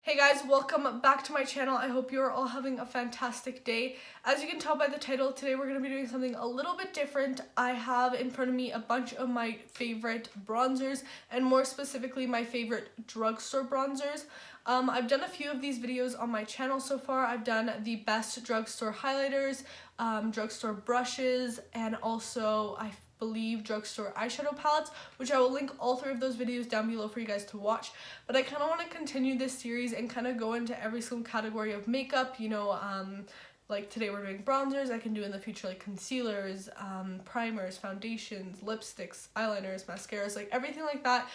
Hey guys, welcome back to my channel. I hope you're all having a fantastic day. As you can tell by the title, today we're going to be doing something a little bit different. I have in front of me a bunch of my favorite bronzers, and more specifically my favorite drugstore bronzers. I've done a few of these videos on my channel so far. I've done the best drugstore highlighters, drugstore brushes, and also I believe drugstore eyeshadow palettes, which I will link all three of those videos down below for you guys to watch. But I kind of want to continue this series and kind of go into every single category of makeup, like today we're doing bronzers. I can do in the future like concealers, primers, foundations, lipsticks, eyeliners, mascaras, like everything like that.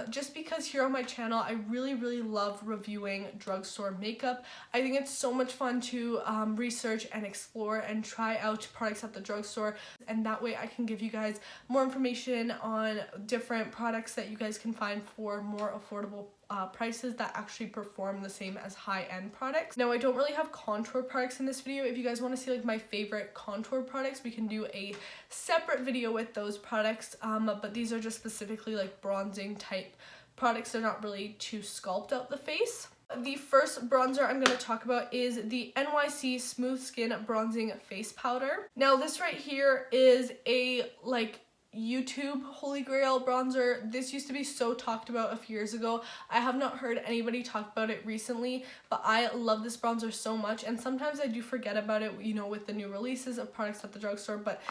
Just because here on my channel I really love reviewing drugstore makeup. I think it's so much fun to research and explore and try out products at the drugstore, and that way I can give you guys more information on different products that you guys can find for more affordable prices that actually perform the same as high-end products. Now, I don't really have contour products in this video. If you guys want to see like my favorite contour products, we can do a separate video with those products, but these are just specifically like bronzing type products. They're not really to sculpt out the face. The first bronzer I'm going to talk about is the NYC Smooth Skin Bronzing Face Powder. Now, this right here is a YouTube holy grail bronzer. This used to be so talked about a few years ago. I have not heard anybody talk about it recently, but I love this bronzer so much, and sometimes I do forget about it, with the new releases of products at the drugstore. But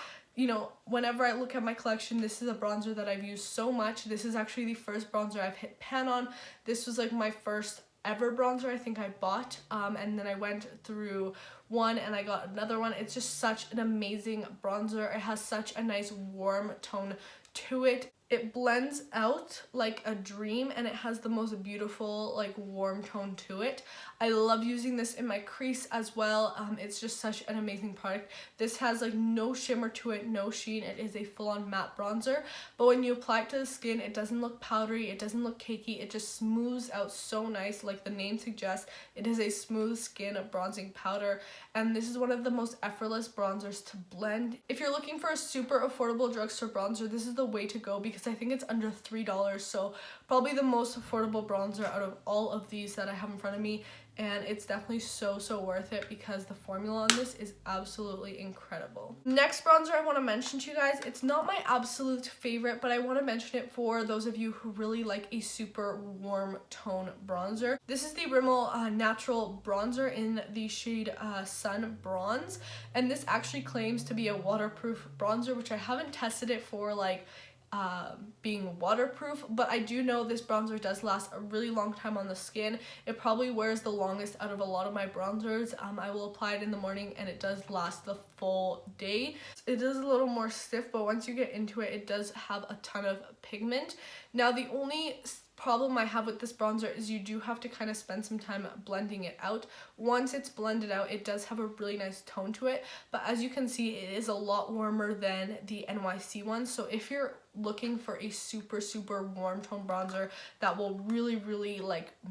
whenever I look at my collection, this is a bronzer that I've used so much. This is actually the first bronzer I've hit pan on. This was like my first ever bronzer I think I bought, and then I went through one and I got another one. It's just such an amazing bronzer. It has such a nice warm tone to it. It blends out like a dream, and it has the most beautiful warm tone to it. I love using this in my crease as well. It's just such an amazing product. This has no shimmer to it, no sheen. It is a full-on matte bronzer, but when you apply it to the skin, it doesn't look powdery, it doesn't look cakey, it just smooths out so nice. Like the name suggests, it is a smooth skin bronzing powder, and this is one of the most effortless bronzers to blend. If you're looking for a super affordable drugstore bronzer, this is the way to go, because I think it's under $3, so probably the most affordable bronzer out of all of these that I have in front of me. And it's definitely so worth it because the formula on this is absolutely incredible. Next bronzer I want to mention to you guys, it's not my absolute favorite, but I want to mention it for those of you who really like a super warm tone bronzer. This is the Rimmel Natural Bronzer in the shade Sun Bronze, and this actually claims to be a waterproof bronzer, which I haven't tested it for being waterproof, but I do know this bronzer does last a really long time on the skin. It probably wears the longest out of a lot of my bronzers. I will apply it in the morning and it does last the full day. It is a little more stiff, but once you get into it, it does have a ton of pigment. Now, the only problem I have with this bronzer is you do have to kind of spend some time blending it out. Once it's blended out, it does have a really nice tone to it, but as you can see, it is a lot warmer than the NYC one. So if you're looking for a super warm tone bronzer that will really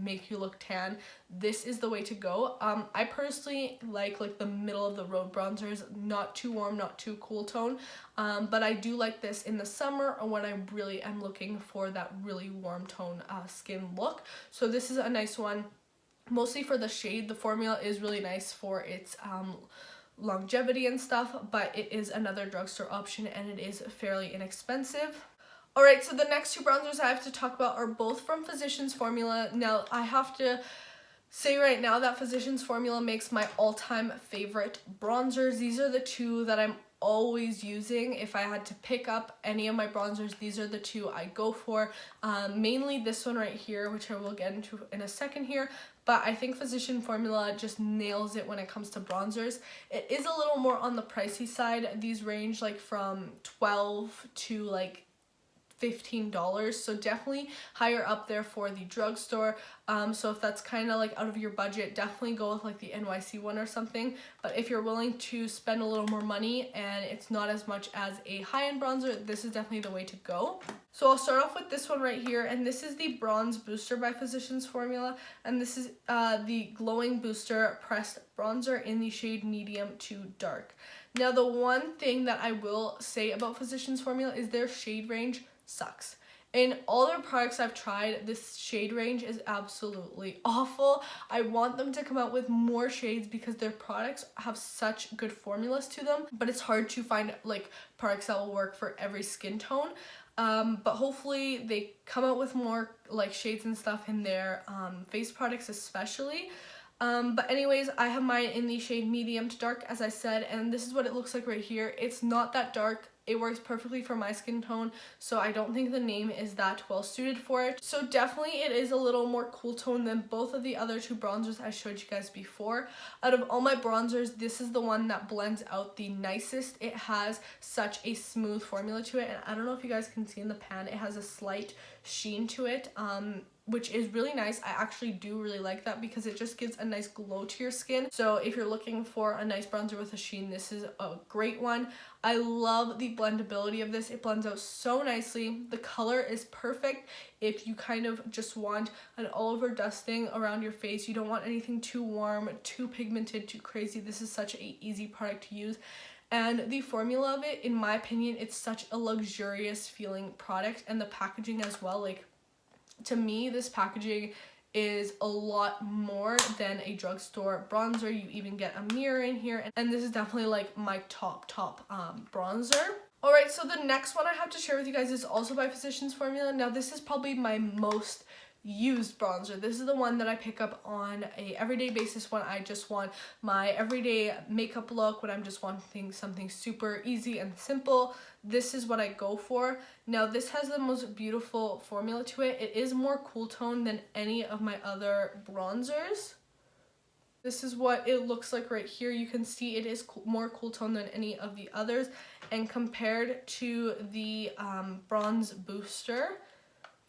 make you look tan, this is the way to go. I personally like the middle of the road bronzers, not too warm, not too cool tone, but I do like this in the summer or when I really am looking for that really warm tone skin look. So this is a nice one, mostly for the shade. The formula is really nice for its longevity and stuff, but it is another drugstore option and it is fairly inexpensive. Alright, so the next two bronzers I have to talk about are both from Physicians Formula. Now, I have to say right now that Physicians Formula makes my all-time favorite bronzers. These are the two that I'm always using. If I had to pick up any of my bronzers, these are the two I go for. Mainly this one right here, which I will get into in a second here, but I think Physician Formula just nails it when it comes to bronzers. It is a little more on the pricey side. These range from $12 to $15, so definitely higher up there for the drugstore. So if that's kind of out of your budget, definitely go with the NYC one or something. But if you're willing to spend a little more money and it's not as much as a high-end bronzer, this is definitely the way to go. So I'll start off with this one right here, and this is the Bronze Booster by Physicians Formula, and this is the Glowing Booster Pressed Bronzer in the shade Medium to Dark. Now, the one thing that I will say about Physicians Formula is their shade range sucks. In all their products I've tried, this shade range is absolutely awful. I want them to come out with more shades because their products have such good formulas to them, but it's hard to find like products that will work for every skin tone. But hopefully they come out with more like shades and stuff in their face products especially. But anyways, I have mine in the shade medium to dark, as I said, and this is what it looks like right here. It's not that dark. It works perfectly for my skin tone, so I don't think the name is that well suited for it. So definitely it is a little more cool tone than both of the other two bronzers I showed you guys before. Out of all my bronzers, this is the one that blends out the nicest. It has such a smooth formula to it, and I don't know if you guys can see in the pan, it has a slight sheen to it, which is really nice. I actually do really like that because it just gives a nice glow to your skin. So if you're looking for a nice bronzer with a sheen, this is a great one. I love the blendability of this. It blends out so nicely. The color is perfect if you kind of just want an all over dusting around your face. You don't want anything too warm, too pigmented, too crazy. This is such an easy product to use. And the formula of it, in my opinion, it's such a luxurious feeling product, and the packaging as well. Like, to me, this packaging is a lot more than a drugstore bronzer. You even get a mirror in here, and this is definitely like my top bronzer. Alright, so the next one I have to share with you guys is also by Physicians Formula. Now this is probably my most used bronzer. This is the one that I pick up on a everyday basis when I just want my everyday makeup look, when I'm just wanting something super easy and simple. This is what I go for. Now this has the most beautiful formula to it. It is more cool tone than any of my other bronzers. This is what it looks like right here. You can see it is more cool tone than any of the others, and compared to the bronze booster,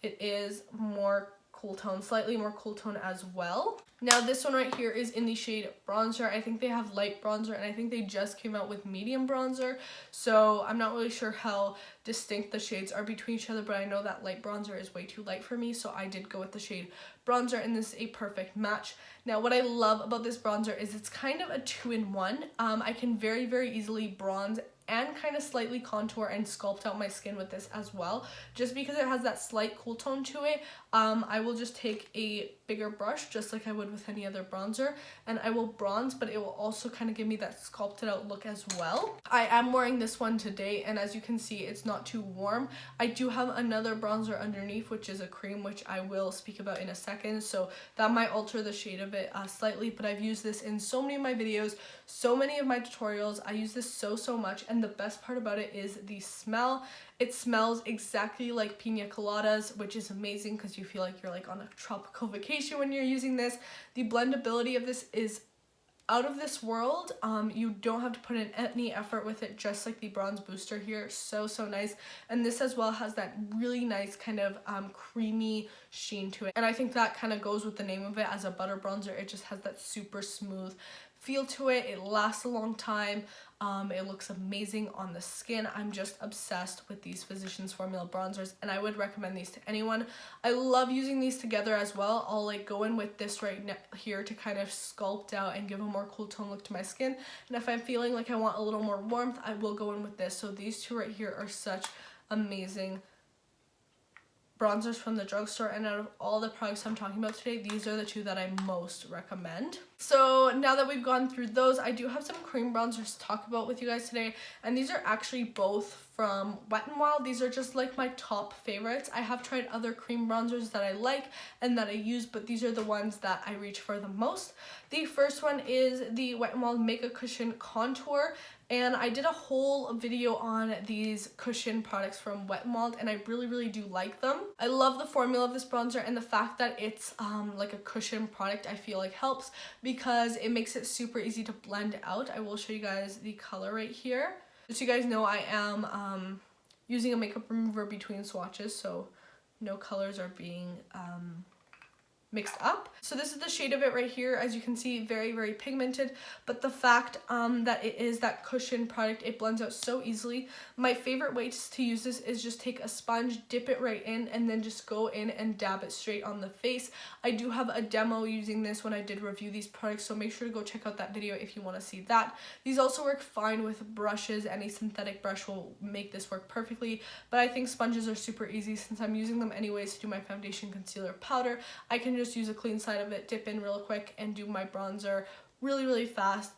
it is more cool tone, slightly more cool tone as well. Now this one right here is in the shade bronzer. I think they have light bronzer, and I think they just came out with medium bronzer, so I'm not really sure how distinct the shades are between each other, but I know that light bronzer is way too light for me, so I did go with the shade bronzer, and this is a perfect match. Now what I love about this bronzer is it's kind of a 2-in-1. I can very, very easily bronze and kind of slightly contour and sculpt out my skin with this as well. Just because it has that slight cool tone to it, I will just take a bigger brush, just like I would with any other bronzer, and I will bronze, but it will also kind of give me that sculpted out look as well. I am wearing this one today, and as you can see, it's not too warm. I do have another bronzer underneath, which is a cream, which I will speak about in a second, so that might alter the shade of it slightly, but I've used this in so many of my videos, so many of my tutorials. I use this so much, and the best part about it is the smell. It smells exactly like pina coladas, which is amazing because you feel like you're like on a tropical vacation when you're using this. The blendability of this is out of this world. You don't have to put in any effort with it, just like the bronze booster here. So nice. And this as well has that really nice kind of creamy sheen to it, and I think that kind of goes with the name of it as a butter bronzer. It just has that super smooth feel to it. It lasts a long time. It looks amazing on the skin. I'm just obsessed with these Physicians Formula bronzers, and I would recommend these to anyone. I love using these together as well. I'll like go in with this right here to kind of sculpt out and give a more cool tone look to my skin, and if I'm feeling like I want a little more warmth, I will go in with this. So these two right here are such amazing bronzers from the drugstore, and out of all the products I'm talking about today, these are the two that I most recommend. So now that we've gone through those, I do have some cream bronzers to talk about with you guys today, and these are actually both from Wet n Wild. These are just like my top favorites. I have tried other cream bronzers that I like and that I use, but these are the ones that I reach for the most. The first one is the Wet n Wild Make a Cushion Contour, and I did a whole video on these cushion products from Wet n Wild, and I really do like them. I love the formula of this bronzer, and the fact that it's like a cushion product I feel like helps because it makes it super easy to blend out. I will show you guys the color right here. Just so you guys know, I am using a makeup remover between swatches, so no colors are being mixed up. So this is the shade of it right here. As you can see, very, very pigmented, but the fact that it is that cushion product, it blends out so easily. My favorite way to use this is just take a sponge, dip it right in, and then just go in and dab it straight on the face. I do have a demo using this when I did review these products, so make sure to go check out that video if you want to see that. These also work fine with brushes. Any synthetic brush will make this work perfectly, but I think sponges are super easy since I'm using them anyways to do my foundation, concealer, powder. I can just use a clean side of it, dip in real quick, and do my bronzer really, really fast.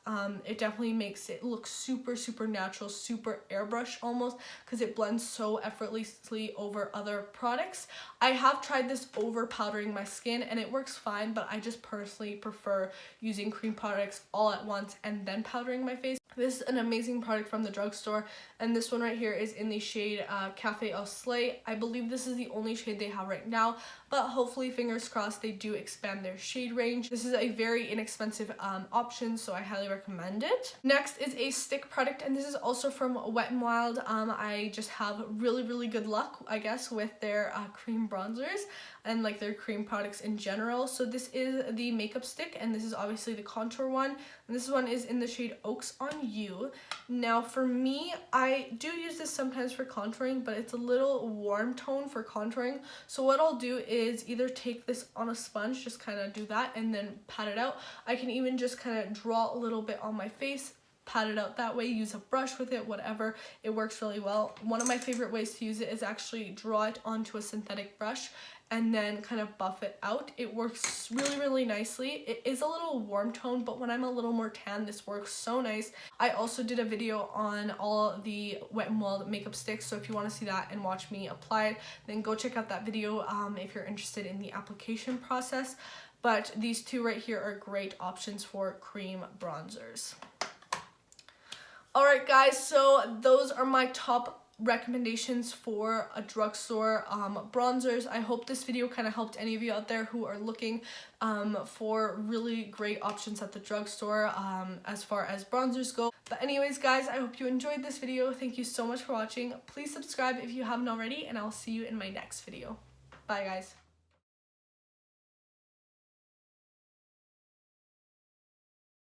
It definitely makes it look super, super natural, super airbrush almost, because it blends so effortlessly over other products. I have tried this over powdering my skin and it works fine, but I just personally prefer using cream products all at once and then powdering my face. This is an amazing product from the drugstore, and this one right here is in the shade Café Au Lait. I believe this is the only shade they have right now, but hopefully, fingers crossed, they do expand their shade range. This is a very inexpensive option, so I highly recommend it. Next is a stick product, and this is also from Wet n Wild. I just have really, really good luck, I guess, with their cream bronzers and like their cream products in general. So this is the makeup stick, and this is obviously the contour one, and this one is in the shade Oaks on You. Now for me, I do use this sometimes for contouring, but it's a little warm tone for contouring. So what I'll do is either take this on a sponge, just kind of do that, and then pat it out. I can even just kind of draw a little bit on my face, pat it out that way, use a brush with it, whatever. It works really well. One of my favorite ways to use it is actually draw it onto a synthetic brush and then kind of buff it out. It works really, really nicely. It is a little warm tone, but when I'm a little more tan, this works so nice. I also did a video on all the Wet n Wild makeup sticks, so if you want to see that and watch me apply it, then go check out that video if you're interested in the application process. But these two right here are great options for cream bronzers. Alright guys, so those are my top recommendations for a drugstore bronzers. I hope this video kind of helped any of you out there who are looking for really great options at the drugstore as far as bronzers go. But anyways guys, I hope you enjoyed this video. Thank you so much for watching. Please subscribe if you haven't already, and I'll see you in my next video. Bye guys.